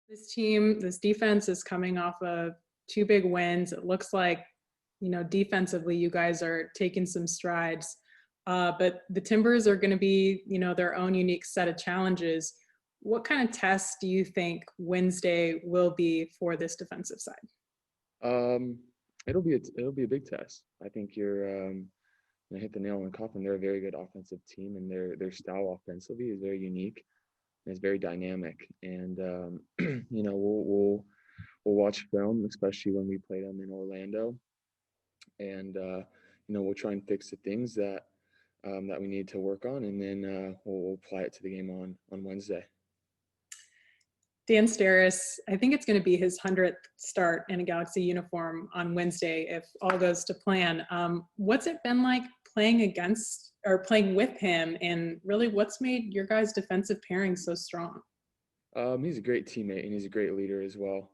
This defense is coming off of two big wins. It looks like, defensively, you guys are taking some strides. But the Timbers are going to be, their own unique set of challenges. What kind of test do you think Wednesday will be for this defensive side? It'll be a big test. I think you're gonna hit the nail on the coffin. They're a very good offensive team, and their style offensively is very unique and it's very dynamic. And we'll watch film, especially when we play them in Orlando, and we'll try and fix the things that we need to work on, and then we'll apply it to the game on Wednesday. Dan Steris, I think it's going to be his 100th start in a Galaxy uniform on Wednesday if all goes to plan. What's it been like playing against or playing with him, and really what's made your guys' defensive pairing so strong? He's a great teammate and he's a great leader as well.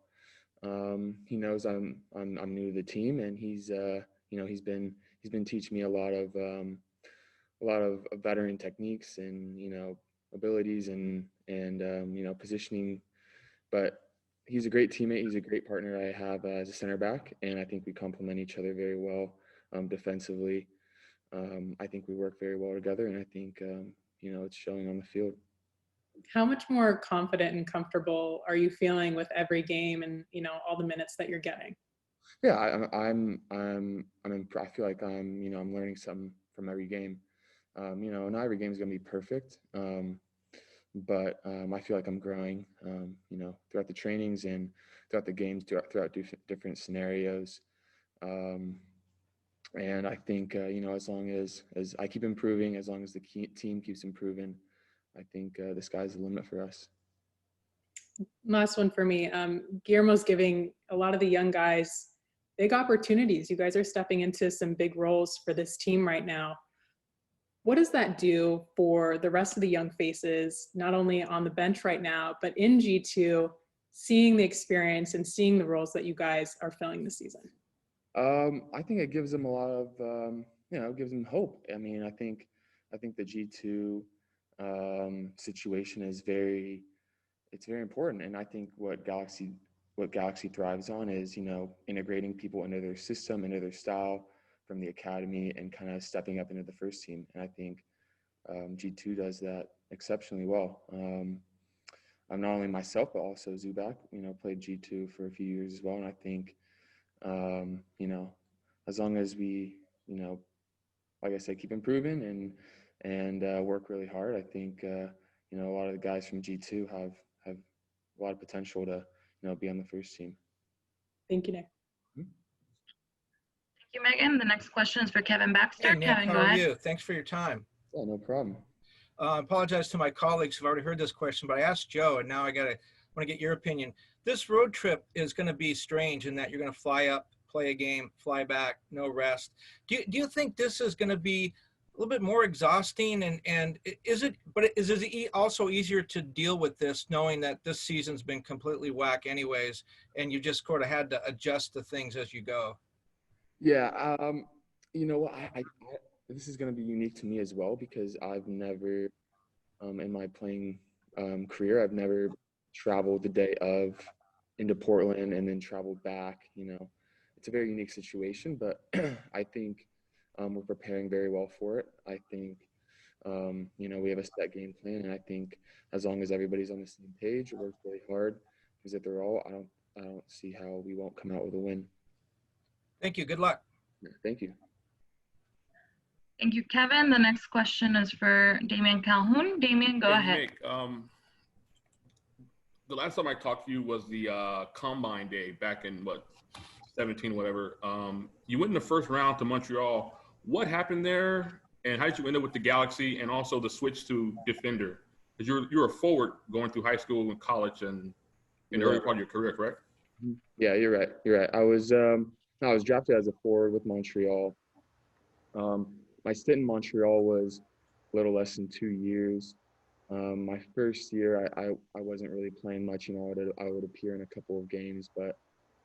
He knows I'm new to the team, and he's been teaching me a lot of veteran techniques and abilities and positioning. But he's a great teammate. He's a great partner I have as a center back, and I think we complement each other very well defensively. I think we work very well together, and I think it's showing on the field. How much more confident and comfortable are you feeling with every game and all the minutes that you're getting? Yeah, I feel like I'm learning something from every game. Not every game is gonna be perfect, but I feel like I'm growing. Throughout the trainings and throughout the games, throughout different scenarios. And I think as long as I keep improving, as long as the team keeps improving, I think the sky's the limit for us. Last one for me. Guillermo's giving a lot of the young guys big opportunities. You guys are stepping into some big roles for this team right now. What does that do for the rest of the young faces, not only on the bench right now, but in G2, seeing the experience and seeing the roles that you guys are filling this season? I think it gives them a lot of, gives them hope. I mean, I think the G2 situation is it's very important. And I think what Galaxy thrives on is, integrating people into their system, into their style from the academy, and kind of stepping up into the first team. And I think G2 does that exceptionally well. I'm not only myself, but also Zubak, played G2 for a few years as well. And I think, as long as we, like I said, keep improving and work really hard, I think, a lot of the guys from G2 have a lot of potential to, be on the first team. Thank you, Nick. Thank you, Megan. The next question is for Kevin Baxter. Hey, Nick, Kevin, go how are ahead. you? Thanks for your time. Yeah, no problem. I apologize to my colleagues who've already heard this question, but I asked Joe, and now I want to get your opinion. This road trip is going to be strange in that you're going to fly up, play a game, fly back, no rest. Do you think this is going to be a little bit more exhausting, and is it also easier to deal with this knowing that this season's been completely whack anyways, and you just sort of had to adjust to things as you go? Yeah, I this is going to be unique to me as well, because I've never, in my playing career, I've never traveled the day of into Portland and then traveled back. It's a very unique situation, but I think we're preparing very well for it. I think, we have a set game plan, and I think as long as everybody's on the same page, it works really hard, because if they're all, I don't see how we won't come out with a win. Thank you. Good luck. Yeah, thank you. Thank you, Kevin. The next question is for Damian Calhoun. Damian, go ahead. Nick, the last time I talked to you was the Combine Day back in, 17, whatever. You went in the first round to Montreal. What happened there, and how did you end up with the Galaxy, and also the switch to defender? Because you were a forward going through high school and college and in the early part of your career, correct? Yeah, you're right. I was drafted as a forward with Montreal. My stint in Montreal was a little less than 2 years. My first year, I wasn't really playing much. I would appear in a couple of games, but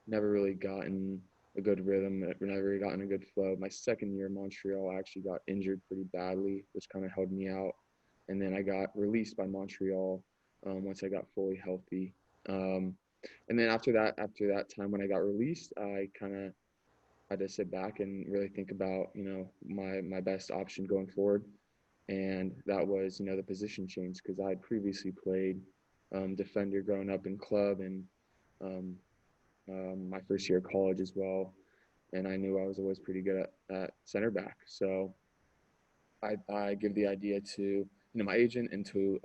never really gotten a good rhythm, never really gotten a good flow. My second year in Montreal, I actually got injured pretty badly, which kind of held me out. And then I got released by Montreal once I got fully healthy. And then after that time when I got released, I kind of had to sit back and really think about, my best option going forward. And that was, the position change, because I had previously played defender growing up in club and um, my first year of college as well. And I knew I was always pretty good at center back. So I give the idea to, my agent and to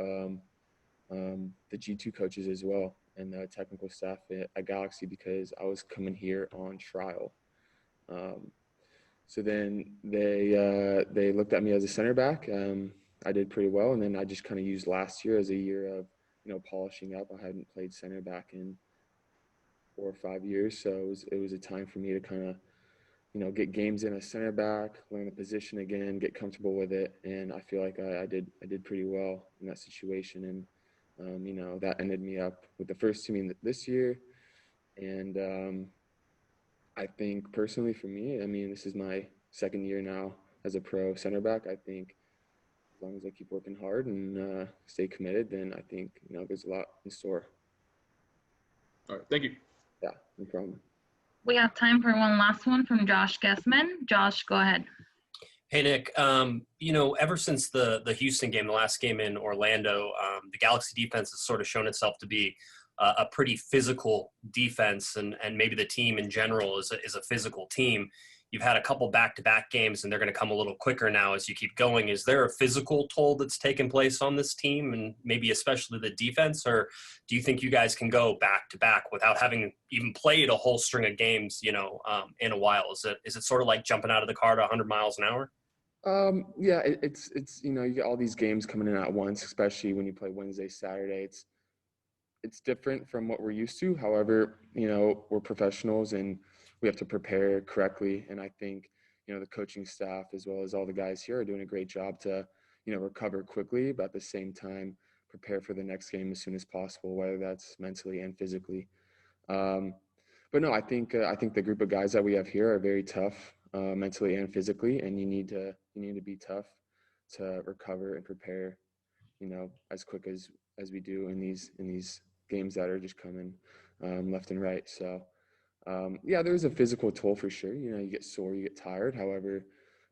the G2 coaches as well and the technical staff at Galaxy, because I was coming here on trial. So then they looked at me as a center back. I did pretty well, and then I just kind of used last year as a year of polishing up. I hadn't played center back in 4 or 5 years, so it was a time for me to kind of get games in as center back, learn the position again, get comfortable with it, and I feel like I did pretty well in that situation, and that ended me up with the first team this year, and I think personally for me, I mean, this is my second year now as a pro center back. I think as long as I keep working hard and stay committed, then I think there's a lot in store. All right, thank you. Yeah, no problem. We have time for one last one from Josh Gasman. Josh, go ahead. Hey, Nick, ever since the Houston game, the last game in Orlando, the Galaxy defense has sort of shown itself to be a pretty physical defense, and maybe the team in general is a physical team. You've had a couple back-to-back games, and they're going to come a little quicker now as you keep going. Is there a physical toll that's taken place on this team, and maybe especially the defense, or do you think you guys can go back-to-back without having even played a whole string of games, in a while? Is it sort of like jumping out of the car at 100 miles an hour? Yeah, it's you get all these games coming in at once, especially when you play Wednesday, Saturday. It's different from what we're used to. However, we're professionals and we have to prepare correctly. And I think, the coaching staff as well as all the guys here are doing a great job to, recover quickly, but at the same time, prepare for the next game as soon as possible, whether that's mentally and physically. But no, I think the group of guys that we have here are very tough, mentally and physically, and you need to be tough to recover and prepare, as quick as we do in these games that are just coming left and right. So yeah, there's a physical toll for sure. You get sore, you get tired. However,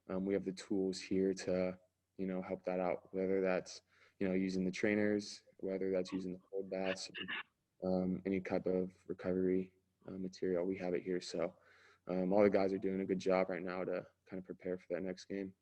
we have the tools here to help that out, whether that's using the trainers, whether that's using the cold baths, any type of recovery material. We have it here. So all the guys are doing a good job right now to kind of prepare for that next game.